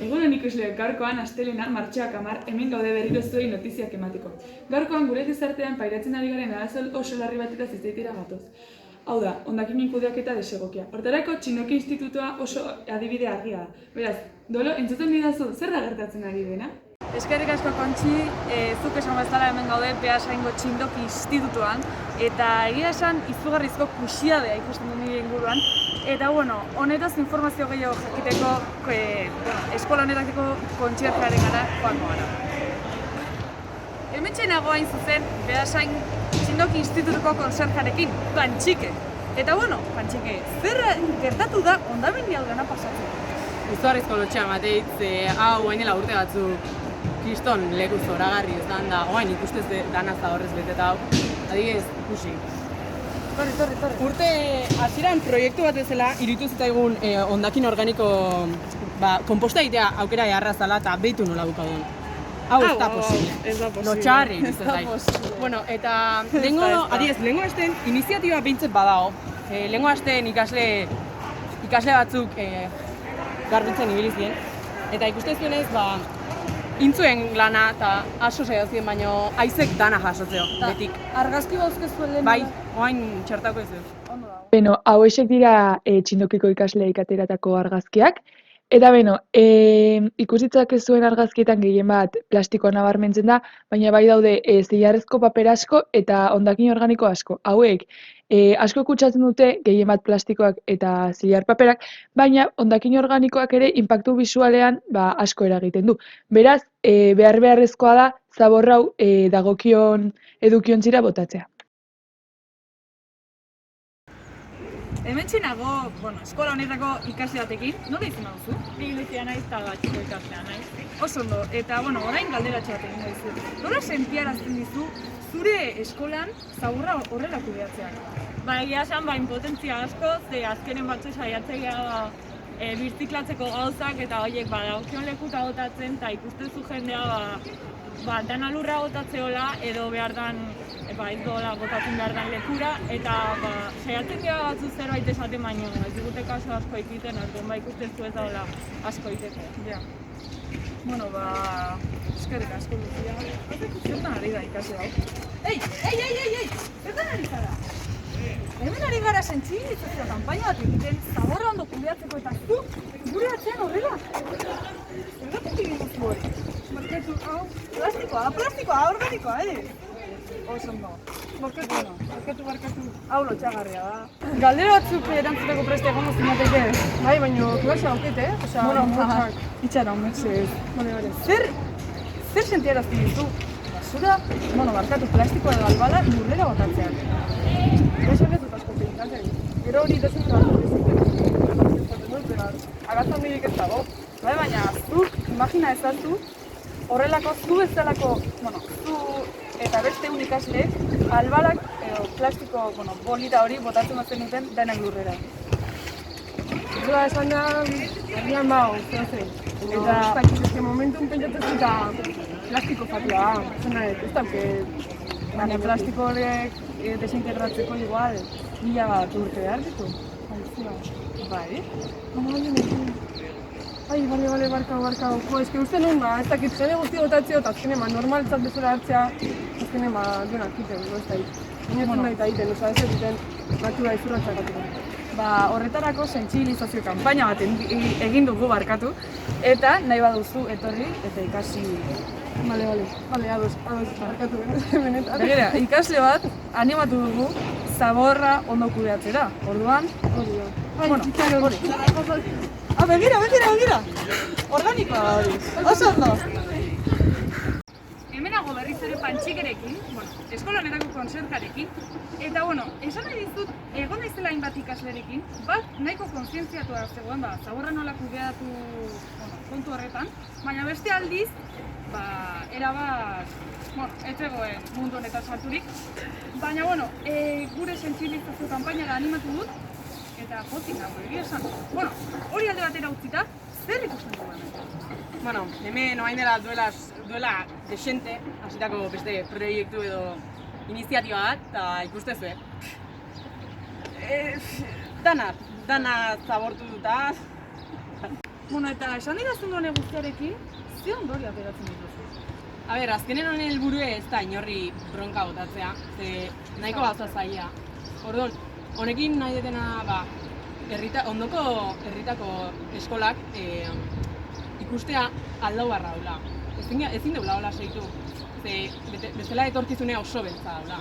Egunon ikusleak, gaurkoan astelena martxoak 10 hemen gaude berriro zuei notiziak emateko. Gaurkoan gure gizartean pairatzen ari garen arazo oso larri batez hitz egitera gatoz. Hau da, hondakinen kudeaketa desegokia. Hortarako Txinoki Institutua oso adibide argia da. Beraz, Dolo, entzuten didazu, zer da gertatzen ari dena? Eskerrik asko Kontxi, zuk esan bezala hemen gaude Beasaingo Txindoki Institutuan, eta egia esan izugarrizko kuxiadea ikusten du nire inguruan. Eta honetaz informazio gehiago jakiteko eskola honetako kontxierjearen gara joango gara. Hementxe nago hain zuzen Beasain Txindoki Institutuko konserjarekin, Pantxike. Eta Pantxike, zer gertatu da hondamendi hau dena pasatzen? Izugarrizko lotxea mateitz, hau hainela urte batzuk kriston leku zoragarri ez da, oain ikustez danaz da horrez beteta hau, adibidez, ikusi. Urte hasieran proiektu bat bezala iruditu zitzaigun hondakin organiko konposta egitea aukera eharra zala eta behitu nola bukadun. Hau ez da posible. Lotxarri ez da zai. Eta lehengo hasten iniziatiba behintzet badago. Lehengo hasten ikasle batzuk garbitzen ibili ziren. Eta ikusten zuenez, intzuen lana eta aso saiatzen baino haizek dana jasotzeo, betik. Argazki bauzkezuen lehen? Bai, oain txertako ez dut. Beno, hauexek dira Txindokiko ikasleek ateratako argazkiak. Eta ikusitzak ez zuen argazkietan gehien bat plastikoa nabarmentzen da, baina bai daude zilarrezko paper asko eta hondakin organiko asko. Hauek asko kutsatzen dute gehien bat plastikoak eta zilar paperak, baina hondakin organikoak ere inpaktu bisualean asko eragiten du. Beraz, beharrezkoa da zabor hau dagokion edukiontzira botatzea. Hementxe nago, eskola honetako ikasle batekin, nola izan duzu? Inglesia naiz eta batxiko ikaslea naiz. Oso ondo, eta orain galderatxo bat egin dizu. Nola sentiarazten dizu zure eskolan zaborra horrela kudeatzeak? Egia esan inpotentzia asko, ze azkenen batzu saiatzea birziklatzeko gauzak eta horiek dagokion lekuta botatzen eta ikusten zu jendea dana lurra botatzeola edo behar dan ez dola botatzen behar dan lekura eta saiatzen gara batzu zerbait esaten baino ez digute kaso asko egiten, orduan ikusten zu ez daola asko egiteko. Ja. Eskerrik asko Lucia. Zertan ari da ikasle hau? Ei! Zertan ari zara? Hemen ari gara sentsibilizazio kanpaina bat egiten, zaborra ondo kudeatzeko eta zu gure atzean horrela. Zergatik egin duzu hori? Markatu, hau? Plastikoa, organikoa, Oso ondo. Barkatu. Hau lotxagarria da. Galdera batzuk erantzuteko preste egongo zinateke. Bai, baina klase haukete, itxara, mesedez. Zer sentiarazten dizu? Basura, barkatu, plastikoa edo albala lurrera botatzean. Esan ez dut asko pelikak gero hori dezentratu agatzan mirik ez dago. Baina, zuk, imagina ezazu, horrelako zu bezalako, zu eta beste ikasleek albalak edo plastiko bolita hori botatzen batzen duten denak lurrera. Zua esan da, argian zehazen. Eta momentun pentsatzen zuta plastiko fatua, ez baina plastiko horiek desintegratzeko igual, 1000 bat urte behar ditu. Bai? Bale, barkau. Eske uste nuen, ez dakit jende guzti botatzeo eta azkenen normaltzat bezala hartzea, azkenen duenak egiten, ez dakit. Inetzen nahi eta egiten, ez egiten natura izurratzak atiko. Horretarako sentsibilizazio kanpaina bat egin dugu barkatu, eta nahi baduzu etorri eta ikasi. Bale, ados, barkatu benetan. Begira, ikasle bat animatu dugu zaborra ondo kudeatzera, orduan. Begira! Organikoa da hori, oso ondo! Hemenago berriz ere Pantxikerekin, eskola honetako konserjarekin, eta esan nahi dizut, egon naizela hainbat ikaslerekin, bat nahiko kontzientziatua zegoen, zaborra nola kudeatu kontu horretan, baina beste aldiz, erabat, ez zegoen mundu honetan sarturik, baina gure sentsibilizazio kanpainara animatu dut, eta pozik dago, egia esan. Hori alde batera utzita, zer ikusten dugu hemen oain dela duela desente, hasitako beste proiektu edo iniziatiba bat, eta ikustezue. Dana zabortu dutaz. Bueno, eta esan didazun duen guztiarekin, ze ondorio ateratzen dituzu. A ber, azkenen honen helburua ez da inorri bronka botatzea, ze nahiko gauza zaila. Orduan, honekin nahi detena, ondoko herritako eskolak ikustea aldau barra daula. Ezin deula hola seitu, ze bestela etorkizunea oso beltza daula.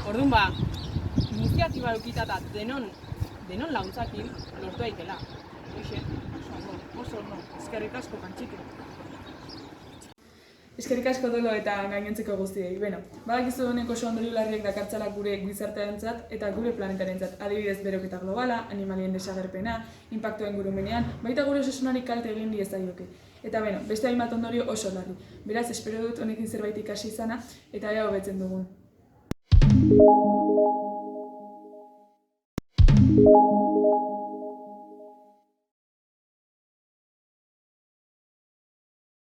Orduan, iniziatiba eukita eta denon launtzakin lortu daitela. Hoxe. Oso ondo, eskerrik asko Pantxiki. Eskerrik asko Dolo eta gainontzeko guztiei. Badakizu honek oso ondorio larriak dakartzala gure gizartearentzat eta gure planetarentzat. Adibidez, beroketa globala, animalien desagerpena, inpaktua ingurumenean, baita gure osasunari kalte egin diezaioke. Eta beste hainbat ondorio oso larri. Beraz, espero dut honekin zerbait ikasi izana eta ea hobetzen dugun.